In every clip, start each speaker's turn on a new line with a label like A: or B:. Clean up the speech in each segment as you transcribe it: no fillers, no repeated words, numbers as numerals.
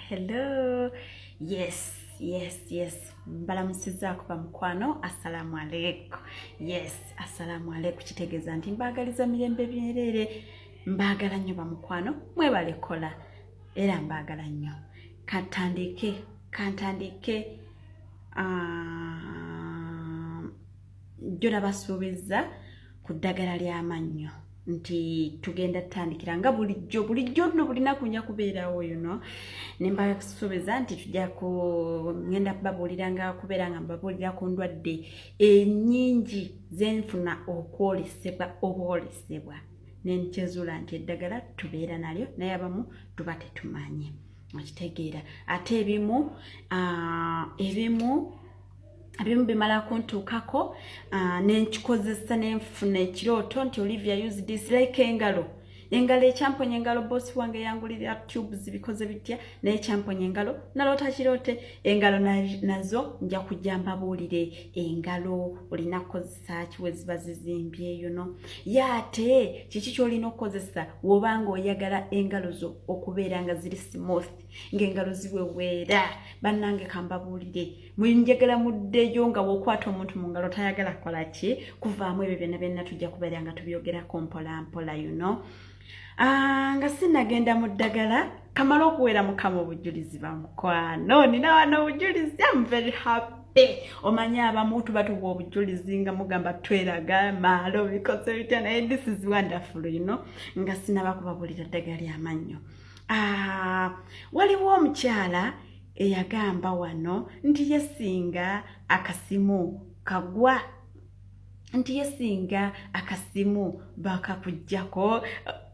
A: Hello. Yes. Mbalamusizaako bamukwano. Assalamu alaikum. Yes, assalamu alaikum. Kitegeeza nti mbagaliza mirembe byerere. Mbagala nnyo bamukwano. Mwebale kola. Era mbagala nnyo. Kantandike. Jjola basuubiza ku ddagala ly'amannyo. Nti tugenda tutandikira nga bulijjo nno bulinaku nja kubeerawo nemba kusuubiza nti tujja ngenda kubabuulira nga kubeera nga mbabuulira ku ndwadde ennyingi zenfuna okwolesebwa nentezuula nti eddagala tubeera nalyo naye abamu tuba tetumanyi okitegeera ate ebimu bimala kuntuukako nenkikozesa nenfuna ekirooto nti Olivia use this like engalo ekyamponya engalo boss wange yangulira tubes bikoze bitya naye kyamponya engalo naloota kiroote engalo nazo nja kujja mbabuulire engalo olina kukozesa ki we ziba zizimbye yaate kiki kyolina okukozesa wobanga oyagala engalo zo okubeera nga ziri smooth ng'engalo ziweweera bannange kambabuulire munjagala muddeyo nga wokwata omuntu mu ngalo tayagala kola ki kuvaamu ebyo byonna tujja kubeera nga tubyogerako mpola nga sinagenda mu ddagala kamala okuwera mukama obujulizi bamukwano nina wano obujulizi I'm very happy omanya abamu tuba tuwa obujulizi nga mugamba tweraga maalo bikoze bitya naye this is wonderful nga sinaba kubabulira ddagala ly'amannyo waliwo omukyala eyagamba wano nti yesinga akasimu kagwa nti yesinga akasimu bakakujjako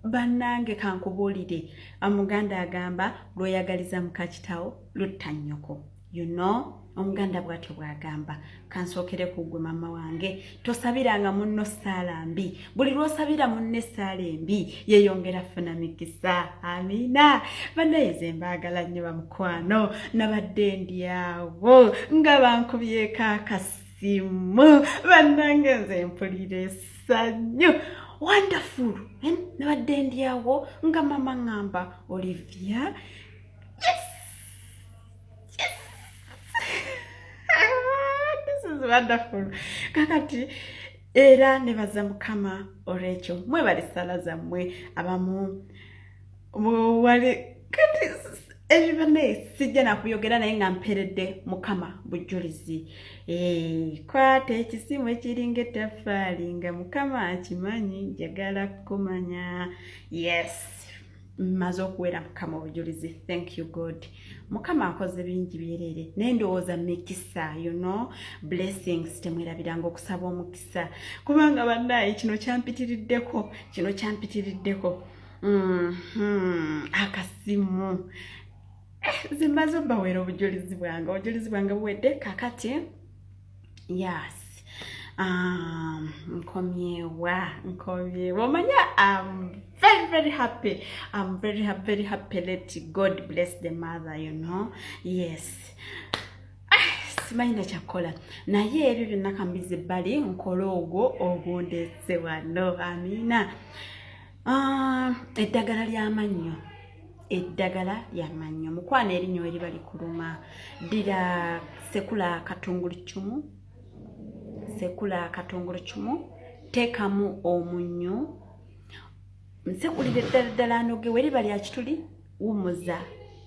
A: bannange kankubuulire omuganda agamba lw'oyagaliza mukakitawo lutta nnyoko omuganda bw'atyo bw'agamba kansookere ku ggwe mama wange tosabiranga munno ssaala mbi buli lw'osabira munno essaala embi yeeyongera funa mikisa amina bannaye ze mbaagala nnyo bamukwano nabadde ndyawo nga bankubyeko akasimu bannange nze mpulira essanyu wonderful nabadde ndyawo nga mama ngamba Olivia wonderful kakati era nebaza mukama olwekyo mwebale ssala zammwe abamu wali kati ebibane sijja nakuyogera naye nga mperedde mukama bujulizi kwata ekisimu ekiringa ettaffaali nga mukama akimanyi njagala kumanya yes maze okuwera mukama obujulizi thank you God mukama akoze bingi byerere naye ndowooza mikisa blessings temwerabiranga okusaba omukisa kubanga bannaye kino kyampitiriddeko akasimu zimaze obbawera obujulizi bwange buwedde kakati yes nkomyewa omanya I'm very happy let God bless the mother yes simanyi nakyakola naye ebyo byonna kambize ebbali nkola ogwo ogundetse wano amina eddagala ly'amannyo mukwana erinnya eriba likuluma ddira sekula akatungulu kimu teekamu omunnyo nsekulire ddala anoge weriba lya kituli wumuza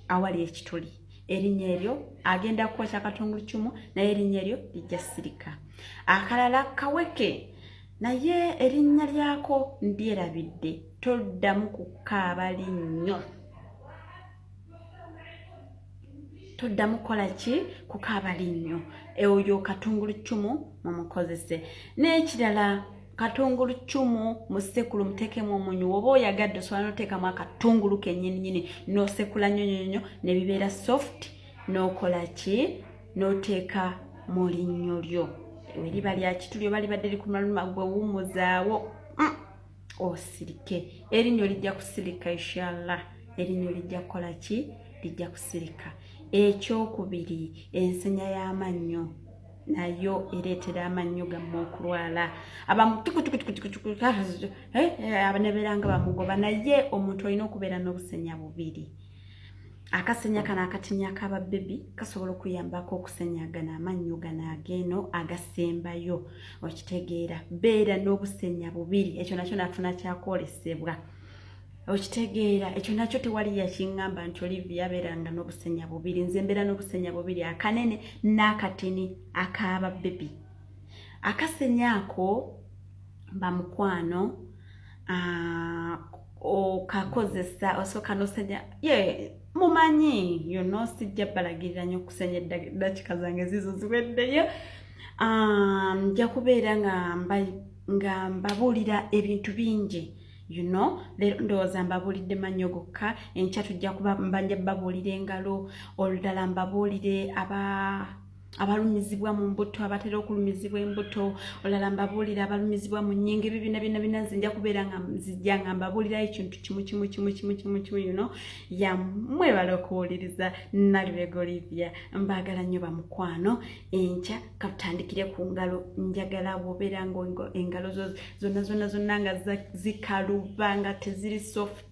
A: awali ekituli erinnya eryo agenda kwokya akatungulu kimu naye erinnya eryo lijja sirika akalala kaweke naye erinnya lyako ndyerabidde toddamu kukaaba linnyo toddamu kola ki kukaaba linnyo oyo katungulu kimu mumukozese n'ekirala katungulu kimu musekulu muteekemu omunnyo oba oyagadde osobola n'oteekamu akatungulu kennyini n'osekula nnyo ne bibeera soft n'okola ki n'oteeka mu linnyo lyo eriba lya kituli oba libadde likuluma gwe wummuzaawo osirike erinnyo lijja kusirika inshallah erinnyo lijja kukola ki lijja kusirika ekyokubiri ensenya y'amannyo nayo ereetera amannyo gammwe okulwala abamu abaneberanga bamugoba naye omuntu olina okubeera n'obusenya bubiri akasenya kana akatinya akaba baby kasobola okuyambako okusenyagana amannyo gano ageno agasembayo okitegeera beera n'obusenya bubiri ekyo nakyo nafuna kyakwolesebwa okitegeera ekyo nakyo tewali yakingamba nti Olivia abeeranga n'obusenya bubiri nze mbeera n'obusenya bubiri akanene n'akatini akaba baby akasenya ako bamukwano okakozesa osoka nosenya mumanyi sijja balagirira nnyo okusenya eddakiika zange zizo ziweddeyo nja kubeera nga mbabuulira ebintu bingi leero ndowooza mbabuulidde mannyo gokka enkya tujja kuba mbanja babuulira engalo olulala mbabuulire abalumizibwa mu mbuto abatera okulumizibwa embuto olala mbabuulira abalumizibwa mu nnyingo ebyo bina nzinja kubeera nga nzijja nga mbabuulira ekintu kimu mwebala okuwuliriza Nalubega Olivia mbaagala nnyo bamukwano enkya katutandikire ku ngalo njagala bw'obeera nga engalo zonna nga zikaluba nga teziri soft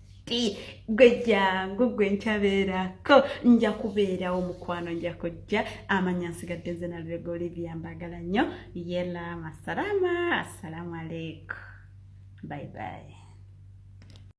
A: gwe jangu gwe nkyabeerako nja kubeerawo mukwano nja kujja amanya nsigadde nze Nalubega Olivia mbaagala nnyo yela masalama assalamu alaikum bye bye